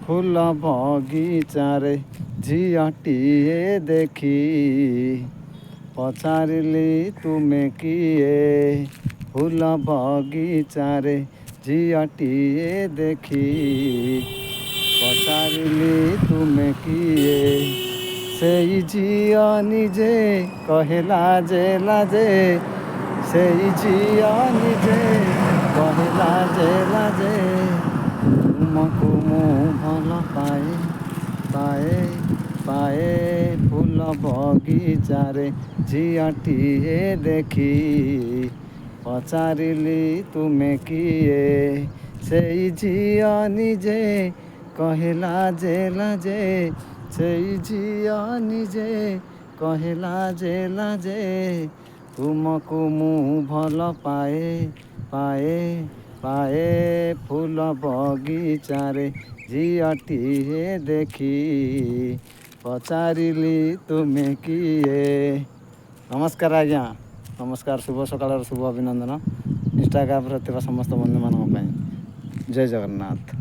ଫୁଲ ବଗିଚାରେ ଝିଅଟିଏ ଦେଖି ପଚାରିଲି ତୁମେ କିଏ। ଫୁଲ ବଗିଚାରେ ଝିଅଟିଏ ଦେଖି ପଚାରିଲି ତୁମେ କିଏ। ସେଇ ଝିଅ ନିଜେ କହିଲା ଯେ ଲାଜେ, ସେଇ ଝିଅ ନିଜେ କହିଲା ଯେ ଲାଜେ, ତୁମକୁ ମୁଁ ଭଲ ପାଏ ପାଏ ପାଏ। ଫୁଲ ବଗିଚାରେ ଝିଅଟିଏ ଦେଖି ପଚାରିଲି ତୁମେ କିଏ। ସେଇ ଝିଅ ନିଜେ କହିଲା ଯେ ଲାଜେ, ସେଇ ଝିଅ ନିଜେ କହିଲା ଯେ ଲାଜେ, ତୁମକୁ ମୁଁ ଭଲ ପାଏ ପାଏ ପାଏ। ଫୁଲ ବଗିଚାରେ ଝିଅଟିଏ ଦେଖି ପଚାରିଲି ତୁମେ କିଏ। ନମସ୍କାର ଆଜ୍ଞା, ନମସ୍କାର। ଶୁଭ ସକାଳର ଶୁଭ ଅଭିନନ୍ଦନ ଇନଷ୍ଟାଗ୍ରାମରେ ଥିବା ସମସ୍ତ ବନ୍ଧୁମାନଙ୍କ ପାଇଁ। ଜୟ ଜଗନ୍ନାଥ।